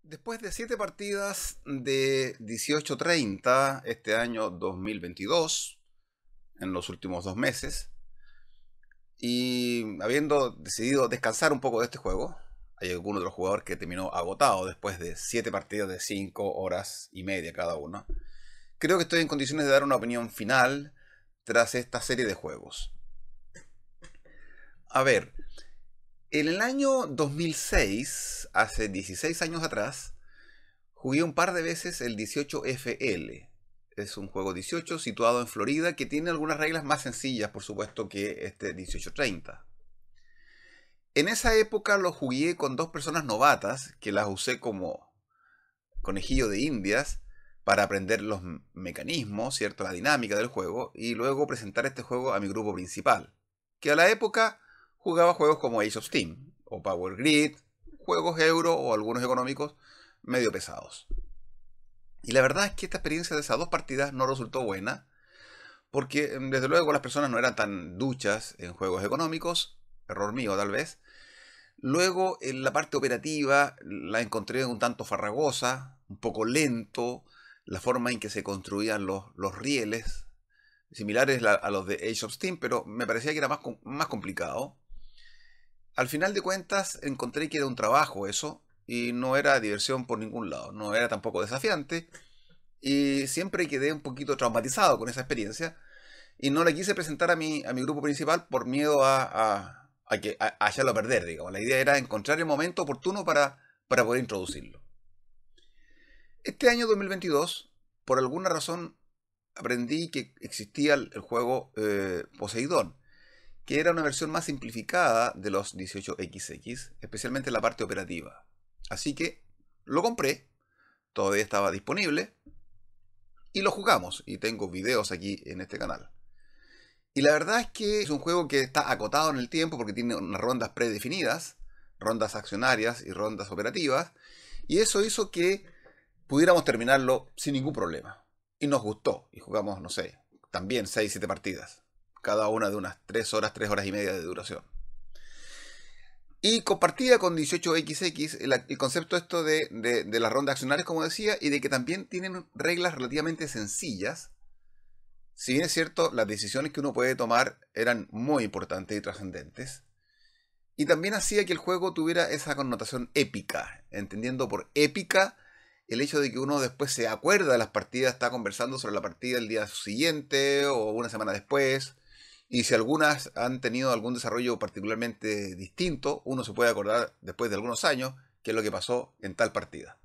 Después de 7 partidas de 18-30 este año 2022, en los últimos 2 meses, y habiendo decidido descansar un poco de este juego, hay algún otro jugador que terminó agotado después de 7 partidas de 5 horas y media cada uno, creo que estoy en condiciones de dar una opinión final tras esta serie de juegos. A ver, en el año 2006, hace 16 años atrás, jugué un par de veces el 18FL. Es un juego 18 situado en Florida que tiene algunas reglas más sencillas, por supuesto, que este 1830. En esa época lo jugué con 2 personas novatas que las usé como conejillo de indias para aprender los mecanismos, ¿cierto? La dinámica del juego y luego presentar este juego a mi grupo principal, que a la época jugaba juegos como Age of Steam o Power Grid, juegos euro o algunos económicos medio pesados. Y la verdad es que esta experiencia de esas 2 partidas no resultó buena, porque desde luego las personas no eran tan duchas en juegos económicos, error mío tal vez. Luego en la parte operativa la encontré un tanto farragosa, un poco lento, la forma en que se construían los rieles, similares a los de Age of Steam, pero me parecía que era más complicado. Al final de cuentas encontré que era un trabajo eso, y no era diversión por ningún lado, no era tampoco desafiante, y siempre quedé un poquito traumatizado con esa experiencia, y no la quise presentar a mi grupo principal por miedo a echarlo a perder, digamos. La idea era encontrar el momento oportuno para poder introducirlo. Este año 2022, por alguna razón, aprendí que existía el juego Poseidón, que era una versión más simplificada de los 18XX, especialmente en la parte operativa. Así que lo compré, todavía estaba disponible, y lo jugamos, y tengo videos aquí en este canal. Y la verdad es que es un juego que está acotado en el tiempo porque tiene unas rondas predefinidas, rondas accionarias y rondas operativas, y eso hizo que pudiéramos terminarlo sin ningún problema. Y nos gustó, y jugamos, no sé, también 6-7 partidas, cada una de unas 3 horas, 3 horas y media de duración. Y compartida con 18XX el concepto esto de las rondas accionarias, como decía, y de que también tienen reglas relativamente sencillas. Si bien es cierto, las decisiones que uno puede tomar eran muy importantes y trascendentes. Y también hacía que el juego tuviera esa connotación épica, entendiendo por épica el hecho de que uno después se acuerda de las partidas, está conversando sobre la partida el día siguiente o una semana después. Y si algunas han tenido algún desarrollo particularmente distinto, uno se puede acordar después de algunos años qué es lo que pasó en tal partida.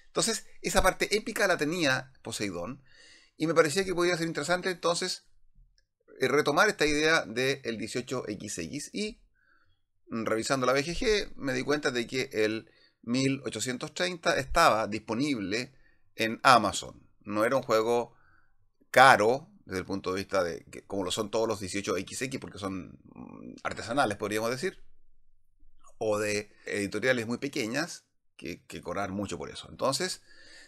Entonces, esa parte épica la tenía Poseidón, y me parecía que podía ser interesante entonces retomar esta idea del 18XX, y revisando la BGG me di cuenta de que el 1830 estaba disponible en Amazon. No era un juego caro desde el punto de vista de que, como lo son todos los 18XX, porque son artesanales, podríamos decir, o de editoriales muy pequeñas que cobran mucho por eso. Entonces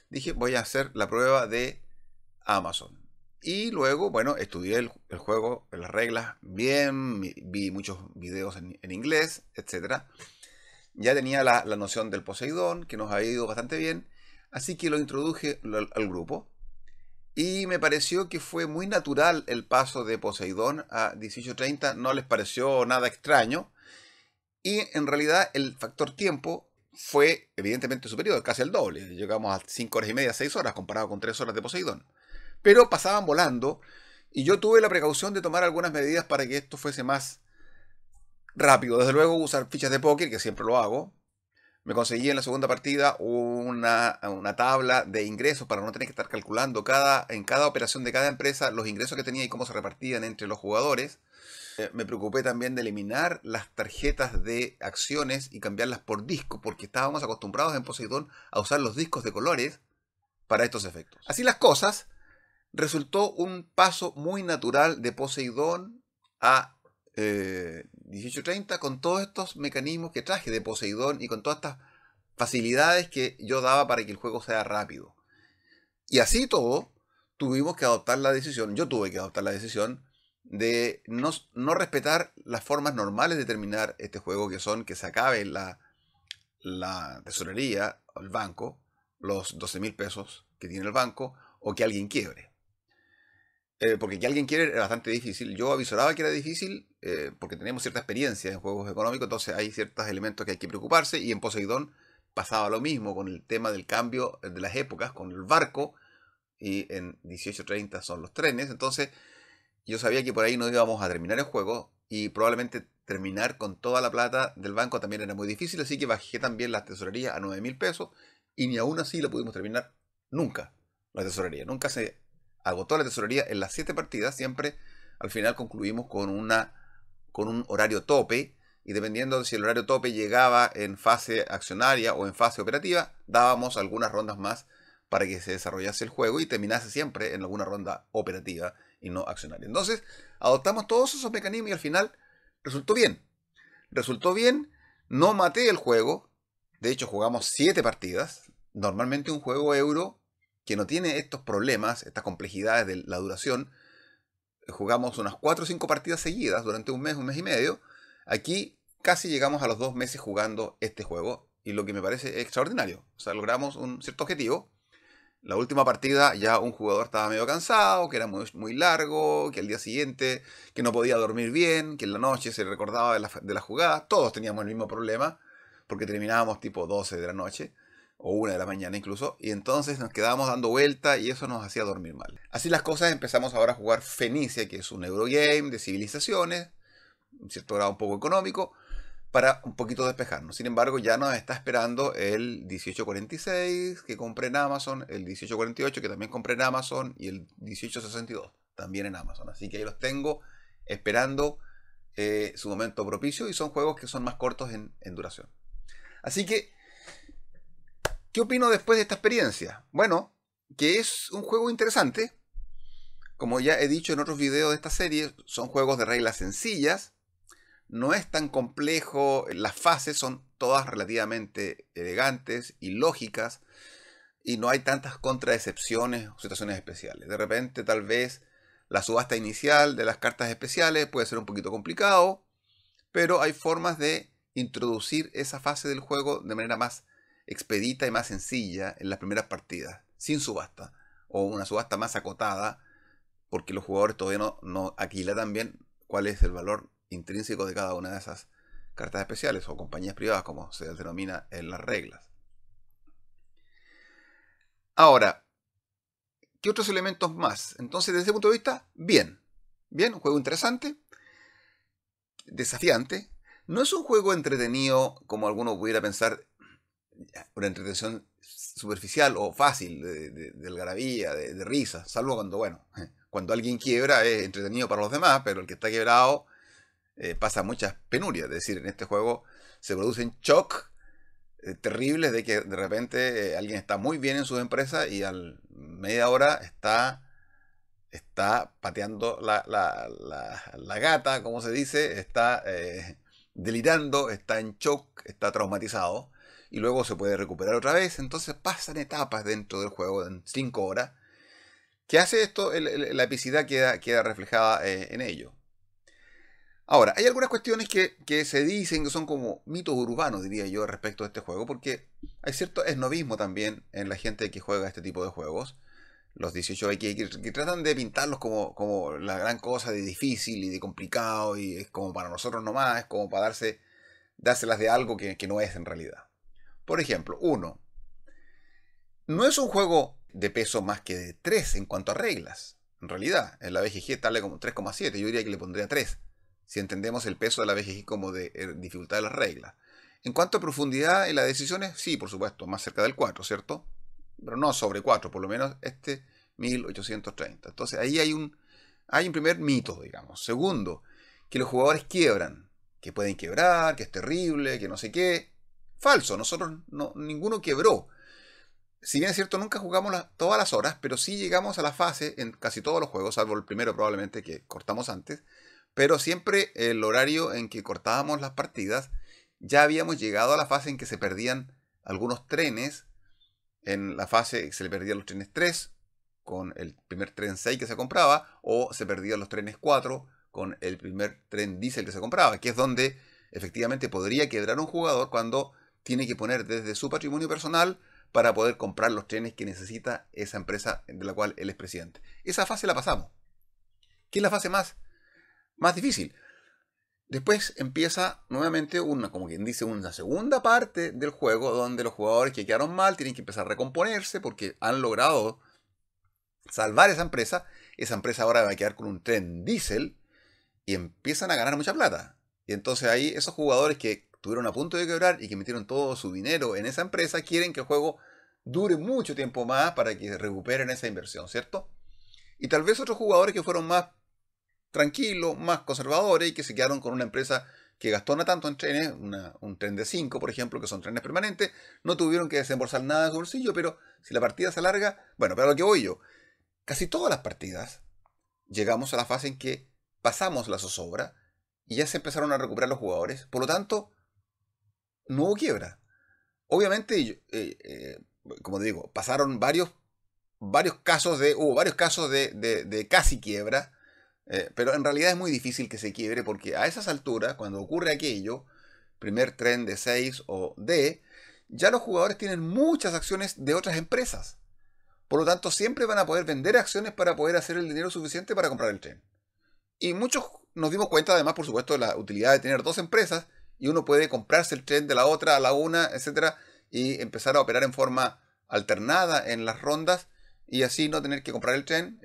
dije, voy a hacer la prueba de Amazon. Y luego, bueno, estudié el juego, las reglas bien, vi muchos videos en inglés, etc. Ya tenía la noción del Poseidón, que nos ha ido bastante bien, así que lo introduje al grupo. Y me pareció que fue muy natural el paso de Poseidón a 1830, no les pareció nada extraño. Y en realidad el factor tiempo fue evidentemente superior, casi el doble. Llegamos a 5 horas y media, 6 horas, comparado con 3 horas de Poseidón. Pero pasaban volando, y yo tuve la precaución de tomar algunas medidas para que esto fuese más rápido. Desde luego usar fichas de póker, que siempre lo hago. Me conseguí en la segunda partida una tabla de ingresos para no tener que estar calculando en cada operación de cada empresa los ingresos que tenía y cómo se repartían entre los jugadores. Me preocupé también de eliminar las tarjetas de acciones y cambiarlas por disco, porque estábamos acostumbrados en Poseidón a usar los discos de colores para estos efectos. Así las cosas, resultó un paso muy natural de Poseidón a 1830, con todos estos mecanismos que traje de Poseidón y con todas estas facilidades que yo daba para que el juego sea rápido. Y así todo, tuvimos que adoptar la decisión, yo tuve que adoptar la decisión de no respetar las formas normales de terminar este juego, que son que se acabe la tesorería el banco, los 12.000 pesos que tiene el banco, o que alguien quiebre. Porque que alguien quiebre es bastante difícil. Yo avisoraba que era difícil porque tenemos cierta experiencia en juegos económicos, entonces hay ciertos elementos que hay que preocuparse, y en Poseidón pasaba lo mismo con el tema del cambio de las épocas, con el barco, y en 1830 son los trenes, entonces yo sabía que por ahí no íbamos a terminar el juego, y probablemente terminar con toda la plata del banco también era muy difícil, así que bajé también la tesorería a 9.000 pesos, y ni aún así la pudimos terminar nunca, la tesorería. Nunca se agotó la tesorería en las 7 partidas, siempre al final concluimos con un horario tope, y dependiendo de si el horario tope llegaba en fase accionaria o en fase operativa, dábamos algunas rondas más para que se desarrollase el juego y terminase siempre en alguna ronda operativa y no accionaria. Entonces, adoptamos todos esos mecanismos y al final resultó bien. Resultó bien, no maté el juego, de hecho jugamos 7 partidas. Normalmente un juego euro que no tiene estos problemas, estas complejidades de la duración, jugamos unas 4 o 5 partidas seguidas durante un mes y medio. Aquí casi llegamos a los 2 meses jugando este juego, y lo que me parece extraordinario. O sea, logramos un cierto objetivo. La última partida ya un jugador estaba medio cansado, que era muy largo, que al día siguiente que no podía dormir bien, que en la noche se recordaba de la jugada. Todos teníamos el mismo problema, porque terminábamos tipo 12 de la noche, o 1 de la mañana incluso, y entonces nos quedábamos dando vuelta y eso nos hacía dormir mal. Así las cosas, empezamos ahora a jugar Fenicia, que es un Eurogame de civilizaciones, un cierto grado un poco económico, para un poquito despejarnos. Sin embargo, ya nos está esperando el 1846 que compré en Amazon, el 1848 que también compré en Amazon, y el 1862 también en Amazon. Así que ahí los tengo esperando su momento propicio, y son juegos que son más cortos en duración. Así que, ¿qué opino después de esta experiencia? Bueno, que es un juego interesante. Como ya he dicho en otros videos de esta serie, son juegos de reglas sencillas. No es tan complejo, las fases son todas relativamente elegantes y lógicas, y no hay tantas contraexcepciones o situaciones especiales. De repente, tal vez la subasta inicial de las cartas especiales puede ser un poquito complicado, pero hay formas de introducir esa fase del juego de manera más expedita y más sencilla en las primeras partidas, sin subasta, o una subasta más acotada, porque los jugadores todavía no aquilan bien cuál es el valor intrínseco de cada una de esas cartas especiales o compañías privadas, como se denomina en las reglas. Ahora, ¿qué otros elementos más? Entonces, desde ese punto de vista, bien, un juego interesante, desafiante. No es un juego entretenido como alguno pudiera pensar, una entretención superficial o fácil, de algarabía, de risa, salvo cuando, bueno, cuando alguien quiebra es entretenido para los demás, pero el que está quebrado pasa muchas penurias. Es decir, en este juego se producen shocks terribles de que de repente alguien está muy bien en su empresa y al media hora está pateando la gata, como se dice, está delirando, está en shock, está traumatizado, y luego se puede recuperar otra vez. Entonces pasan etapas dentro del juego en 5 horas. ¿Qué hace esto? La epicidad queda reflejada en ello. Ahora, hay algunas cuestiones que se dicen que son como mitos urbanos, diría yo, respecto a este juego, porque hay cierto esnovismo también en la gente que juega este tipo de juegos, los 18X, que tratan de pintarlos como la gran cosa de difícil y de complicado, y es como para nosotros nomás, es como para dárselas de algo que no es en realidad. Por ejemplo, uno, no es un juego de peso más que de 3 en cuanto a reglas. En realidad, en la BGG está como 3,7, yo diría que le pondría 3. Si entendemos el peso de la BGG como de dificultad de las reglas. En cuanto a profundidad en las decisiones, sí, por supuesto, más cerca del 4, ¿cierto? Pero no sobre 4, por lo menos 1830. Entonces ahí hay un primer mito, digamos. Segundo, que los jugadores quiebran, que pueden quebrar, que es terrible, que no sé qué. Falso, nosotros ninguno quebró. Si bien es cierto, nunca jugamos todas las horas, pero sí llegamos a la fase en casi todos los juegos, salvo el primero probablemente que cortamos antes. Pero siempre el horario en que cortábamos las partidas, ya habíamos llegado a la fase en que se perdían algunos trenes. En la fase se le perdían los trenes 3 con el primer tren 6 que se compraba, o se perdían los trenes 4 con el primer tren diésel que se compraba, que es donde efectivamente podría quebrar un jugador cuando tiene que poner desde su patrimonio personal para poder comprar los trenes que necesita esa empresa de la cual él es presidente. Esa fase la pasamos. ¿Qué es la fase más difícil? Después empieza nuevamente como quien dice, una segunda parte del juego donde los jugadores que quedaron mal tienen que empezar a recomponerse porque han logrado salvar esa empresa. Esa empresa ahora va a quedar con un tren diésel y empiezan a ganar mucha plata. Y entonces ahí esos jugadores que estuvieron a punto de quebrar y que metieron todo su dinero en esa empresa quieren que el juego dure mucho tiempo más para que recuperen esa inversión, ¿cierto? Y tal vez otros jugadores que fueron más tranquilos, más conservadores y que se quedaron con una empresa que gastó no tanto en trenes, un tren de 5, por ejemplo, que son trenes permanentes, no tuvieron que desembolsar nada de su bolsillo, pero si la partida se alarga, bueno, pero a lo que voy yo, casi todas las partidas llegamos a la fase en que pasamos la zozobra y ya se empezaron a recuperar los jugadores, por lo tanto, no hubo quiebra. Obviamente, como te digo, pasaron hubo varios casos de casi quiebra, pero en realidad es muy difícil que se quiebre porque a esas alturas, cuando ocurre aquello, primer tren de 6 o D, ya los jugadores tienen muchas acciones de otras empresas. Por lo tanto, siempre van a poder vender acciones para poder hacer el dinero suficiente para comprar el tren. Y muchos nos dimos cuenta, además, por supuesto, de la utilidad de tener dos empresas y uno puede comprarse el tren de la otra a la una, etcétera, y empezar a operar en forma alternada en las rondas y así no tener que comprar el tren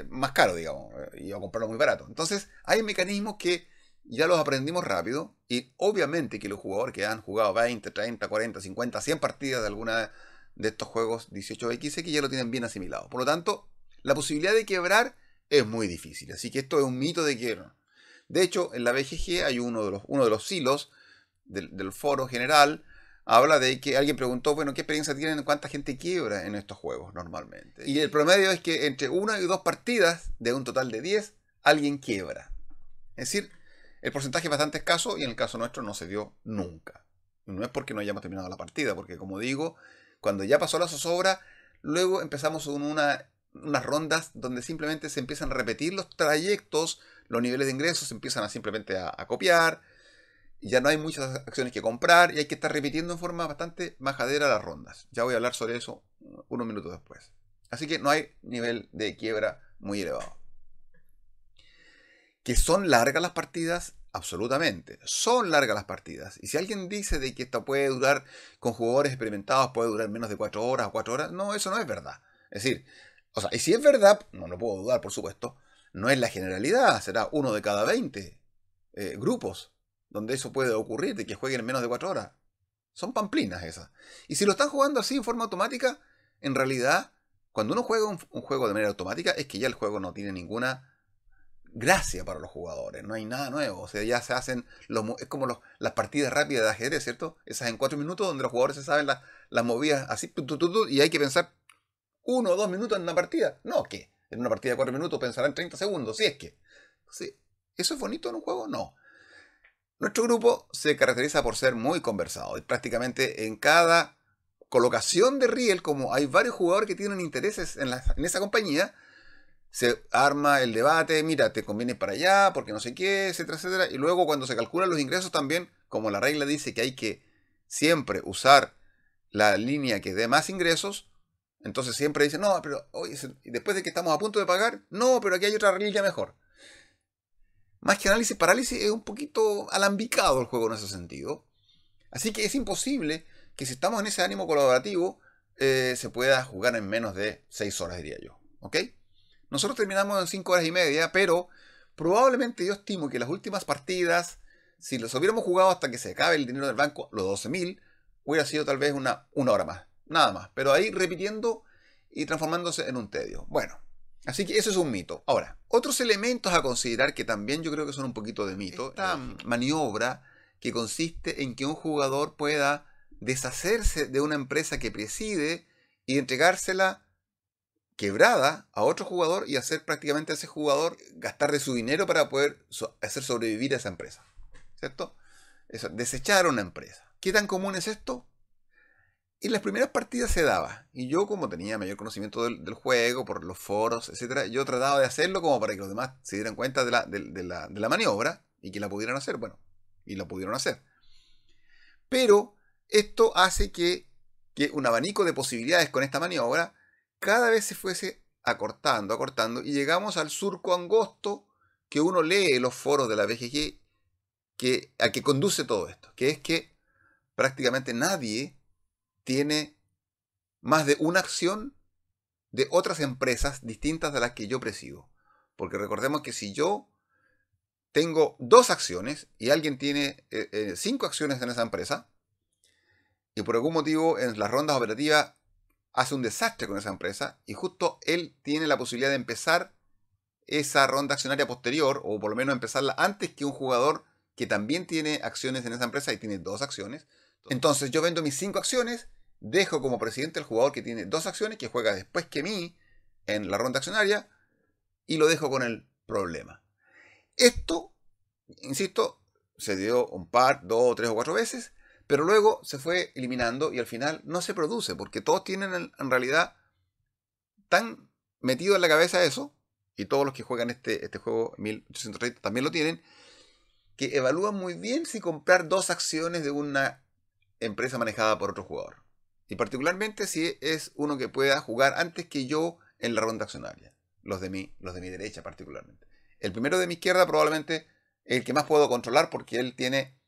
más caro, digamos, y a comprarlo muy barato. Entonces, hay mecanismos que ya los aprendimos rápido y obviamente que los jugadores que han jugado 20, 30, 40, 50, 100 partidas de alguna de estos juegos 18xx ya lo tienen bien asimilado. Por lo tanto, la posibilidad de quebrar es muy difícil. Así que esto es un mito de que... De hecho, en la BGG hay uno de los silos del foro general, habla de que alguien preguntó, bueno, ¿qué experiencia tienen? ¿Cuánta gente quiebra en estos juegos normalmente? Y el promedio es que entre 1 y 2 partidas, de un total de 10, alguien quiebra. Es decir, el porcentaje es bastante escaso y en el caso nuestro no se dio nunca. Y no es porque no hayamos terminado la partida, porque como digo, cuando ya pasó la zozobra, luego empezamos con unas rondas donde simplemente se empiezan a repetir los trayectos, los niveles de ingresos se empiezan simplemente a copiar, y ya no hay muchas acciones que comprar y hay que estar repitiendo en forma bastante majadera las rondas. Ya voy a hablar sobre eso unos minutos después. Así que no hay nivel de quiebra muy elevado. ¿Que son largas las partidas? Absolutamente. Son largas las partidas. Y si alguien dice de que esto puede durar, con jugadores experimentados, puede durar menos de 4 horas o 4 horas, no, eso no es verdad. Es decir, o sea, y si es verdad, no lo puedo dudar, por supuesto, no es la generalidad, será uno de cada 20 grupos donde eso puede ocurrir, de que jueguen en menos de 4 horas. Son pamplinas esas. Y si lo están jugando así en forma automática, en realidad, cuando uno juega un juego de manera automática, es que ya el juego no tiene ninguna gracia para los jugadores, no hay nada nuevo, o sea, ya se hacen, es como las partidas rápidas de ajedrez, ¿cierto? Esas en 4 minutos donde los jugadores se saben las movidas así, y hay que pensar 1 o 2 minutos en una partida, no, ¿qué? En una partida de 4 minutos pensarán 30 segundos, si es que. ¿Sí? ¿Eso es bonito en un juego? No. Nuestro grupo se caracteriza por ser muy conversado, y prácticamente en cada colocación de riel, como hay varios jugadores que tienen intereses en esa compañía, se arma el debate, mira, te conviene para allá, porque no sé qué, etcétera, etcétera. Y luego cuando se calculan los ingresos también, como la regla dice que hay que siempre usar la línea que dé más ingresos, entonces siempre dicen, no, pero oye, después de que estamos a punto de pagar, no, pero aquí hay otra línea mejor. Más que análisis, parálisis, es un poquito alambicado el juego en ese sentido. Así que es imposible que si estamos en ese ánimo colaborativo, se pueda jugar en menos de 6 horas, diría yo. ¿Ok? Nosotros terminamos en 5 horas y media, pero probablemente yo estimo que las últimas partidas, si los hubiéramos jugado hasta que se acabe el dinero del banco, los 12.000, hubiera sido tal vez una hora más. Nada más. Pero ahí repitiendo y transformándose en un tedio. Bueno, así que eso es un mito. Ahora, otros elementos a considerar que también yo creo que son un poquito de mito. Esta maniobra que consiste en que un jugador pueda deshacerse de una empresa que preside y entregársela quebrada a otro jugador y hacer prácticamente a ese jugador gastar de su dinero para poder hacer sobrevivir a esa empresa. ¿Cierto? Eso, desechar una empresa. ¿Qué tan común es esto? En las primeras partidas se daba. Y yo, como tenía mayor conocimiento del juego, por los foros, etc., yo trataba de hacerlo como para que los demás se dieran cuenta de la maniobra y que la pudieran hacer. Bueno, y la pudieron hacer. Pero Esto hace que un abanico de posibilidades con esta maniobra cada vez se fuese acortando, acortando, y llegamos al surco angosto que uno lee en los foros de la BGG a que conduce todo esto, que es que prácticamente nadie tiene más de una acción de otras empresas distintas de las que yo presido. Porque recordemos que si yo tengo 2 acciones y alguien tiene 5 acciones en esa empresa, y por algún motivo en las rondas operativas hace un desastre con esa empresa, y justo él tiene la posibilidad de empezar esa ronda accionaria posterior, o por lo menos empezarla antes que un jugador que también tiene acciones en esa empresa y tiene 2 acciones. Entonces yo vendo mis 5 acciones, dejo como presidente al jugador que tiene 2 acciones, que juega después que mí en la ronda accionaria, y lo dejo con el problema. Esto, insisto, se dio un par, 2, 3 o 4 veces, pero luego se fue eliminando y al final no se produce, porque todos tienen en realidad tan metido en la cabeza eso, y todos los que juegan este juego 1830 también lo tienen, que evalúan muy bien si comprar 2 acciones de una empresa manejada por otro jugador. Y particularmente si es uno que pueda jugar antes que yo en la ronda accionaria. Los de mi derecha particularmente. El primero de mi izquierda probablemente es el que más puedo controlar porque él tiene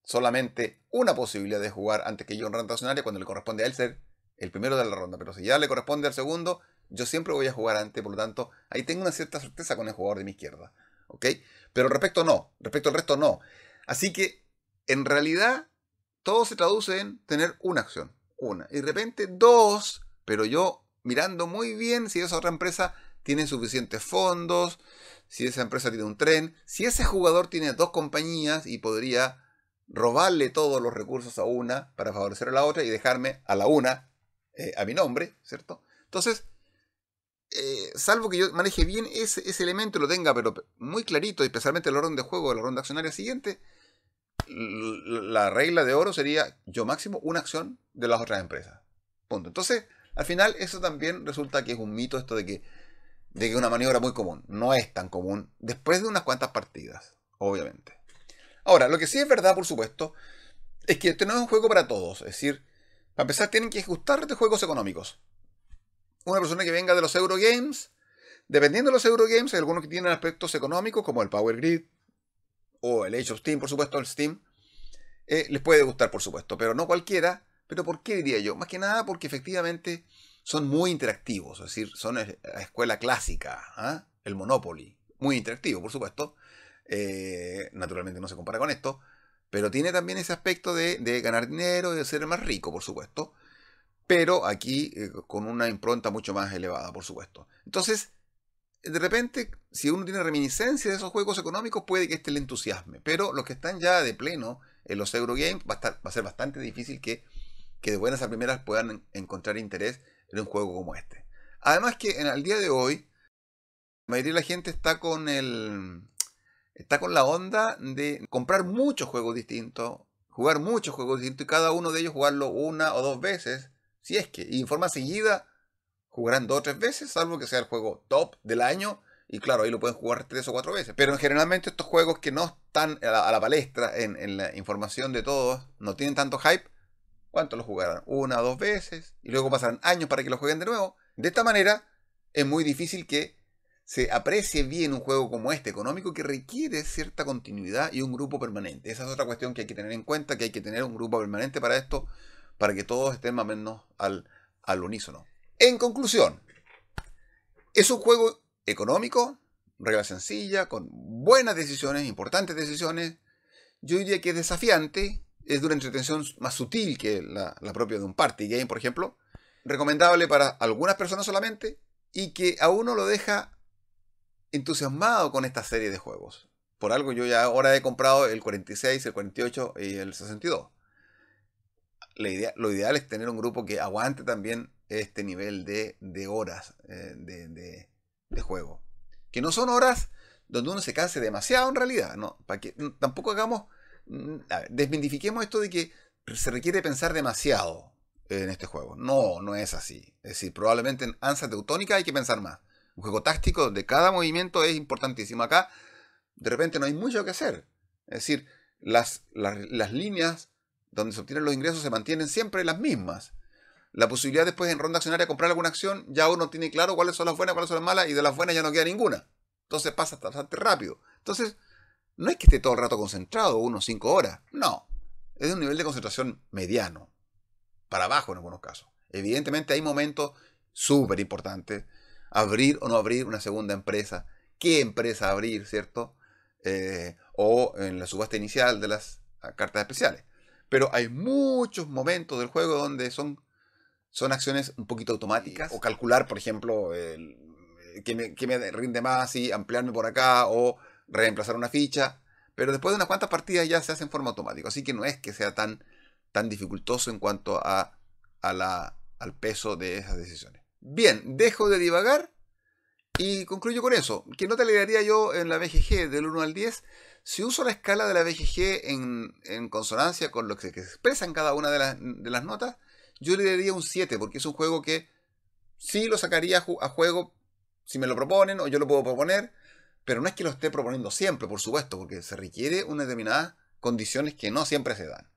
solamente una posibilidad de jugar antes que yo en ronda accionaria cuando le corresponde a él ser el primero de la ronda. Pero si ya le corresponde al segundo, yo siempre voy a jugar antes. Por lo tanto, ahí tengo una cierta certeza con el jugador de mi izquierda. ¿Ok? Pero respecto al resto no. Así que, en realidad, todo se traduce en tener una acción. Una. Y de repente 2, pero yo mirando muy bien si esa otra empresa tiene suficientes fondos, si esa empresa tiene un tren, si ese jugador tiene 2 compañías y podría robarle todos los recursos a una para favorecer a la otra y dejarme a la una a mi nombre, ¿cierto? Entonces, salvo que yo maneje bien ese elemento y lo tenga pero muy clarito, especialmente el orden de juego de la ronda accionaria siguiente, la regla de oro sería yo máximo una acción de las otras empresas. Punto. Entonces, al final, eso también resulta que es un mito esto de que es una maniobra muy común. No es tan común después de unas cuantas partidas, obviamente. Ahora, lo que sí es verdad, por supuesto, es que este no es un juego para todos. Es decir, para empezar, tienen que ajustar de juegos económicos. Una persona que venga de los Eurogames, dependiendo de los Eurogames, hay algunos que tienen aspectos económicos, como el Power Grid, o el Age of Steam, por supuesto, el Steam, les puede gustar, por supuesto, pero no cualquiera. ¿Pero por qué diría yo? Más que nada porque efectivamente son muy interactivos, es decir, son la escuela clásica, ¿eh? El Monopoly, muy interactivo, por supuesto. Naturalmente no se compara con esto, pero tiene también ese aspecto de ganar dinero y de ser más rico, por supuesto. Pero aquí con una impronta mucho más elevada, por supuesto. Entonces, de repente, si uno tiene reminiscencia de esos juegos económicos, puede que este le entusiasme. Pero los que están ya de pleno en los Eurogames, va a ser bastante difícil que de buenas a primeras puedan encontrar interés en un juego como este. Además que al día de hoy, la mayoría de la gente está con la onda de comprar muchos juegos distintos, jugar muchos juegos distintos y cada uno de ellos jugarlo 1 o 2 veces, si es que, y en forma seguida jugarán 2 o 3 veces, salvo que sea el juego top del año, y claro, ahí lo pueden jugar 3 o 4 veces. Pero generalmente estos juegos que no están a la palestra en la información de todos, no tienen tanto hype, ¿cuánto lo jugarán? 1 o 2 veces, y luego pasarán años para que lo jueguen de nuevo. De esta manera, es muy difícil que se aprecie bien un juego como este económico que requiere cierta continuidad y un grupo permanente. Esa es otra cuestión que hay que tener en cuenta, que hay que tener un grupo permanente para esto, para que todos estén más o menos al unísono. En conclusión, es un juego económico, regla sencilla, con buenas decisiones, importantes decisiones. Yo diría que es desafiante, es de una entretención más sutil que la propia de un party game, por ejemplo. Recomendable para algunas personas solamente y que a uno lo deja entusiasmado con esta serie de juegos. Por algo yo ya ahora he comprado el 46, el 48 y el 62. Lo ideal es tener un grupo que aguante también este nivel de horas de juego. Que no son horas donde uno se canse demasiado en realidad. No, para que tampoco desmitifiquemos esto de que se requiere pensar demasiado en este juego. No, no es así. Es decir, probablemente en Ansa Teutónica hay que pensar más. Un juego táctico donde cada movimiento es importantísimo. Acá, de repente, no hay mucho que hacer. Es decir, las líneas donde se obtienen los ingresos se mantienen siempre las mismas. La posibilidad después en ronda accionaria de comprar alguna acción, ya uno tiene claro cuáles son las buenas, cuáles son las malas, y de las buenas ya no queda ninguna. Entonces pasa bastante rápido. Entonces, no es que esté todo el rato concentrado, unos 5 horas. No. Es de un nivel de concentración mediano. Para abajo en algunos casos. Evidentemente hay momentos súper importantes. Abrir o no abrir una segunda empresa. ¿Qué empresa abrir, cierto? O en la subasta inicial de las cartas especiales. Pero hay muchos momentos del juego donde son acciones un poquito automáticas. O calcular, por ejemplo, qué me rinde más y ampliarme por acá o reemplazar una ficha. Pero después de unas cuantas partidas ya se hace en forma automática. Así que no es que sea tan dificultoso en cuanto al peso de esas decisiones. Bien, dejo de divagar y concluyo con eso. ¿Qué nota le daría yo en la BGG del 1 al 10? Si uso la escala de la BGG en consonancia con lo que se expresa en cada una de las notas, yo le daría un 7, porque es un juego que sí lo sacaría a juego si me lo proponen o yo lo puedo proponer, pero no es que lo esté proponiendo siempre, por supuesto, porque se requiere unas determinadas condiciones que no siempre se dan.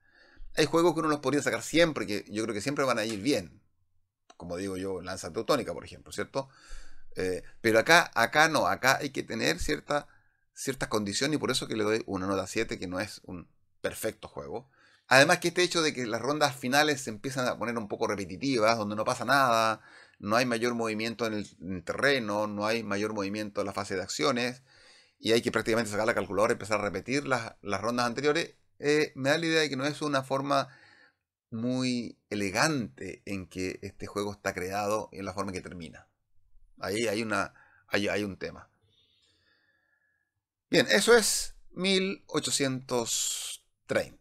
Hay juegos que uno los podría sacar siempre, que yo creo que siempre van a ir bien. Como digo yo, Lanza Teutónica, por ejemplo, ¿cierto? Pero acá no, acá hay que tener ciertas condiciones y por eso que le doy una nota 7, que no es un perfecto juego. Además que este hecho de que las rondas finales se empiezan a poner un poco repetitivas, donde no pasa nada, no hay mayor movimiento en el terreno, no hay mayor movimiento en la fase de acciones, y hay que prácticamente sacar la calculadora y empezar a repetir las rondas anteriores, me da la idea de que no es una forma muy elegante en que este juego está creado y en la forma en que termina. Ahí hay un tema. Bien, eso es 1830.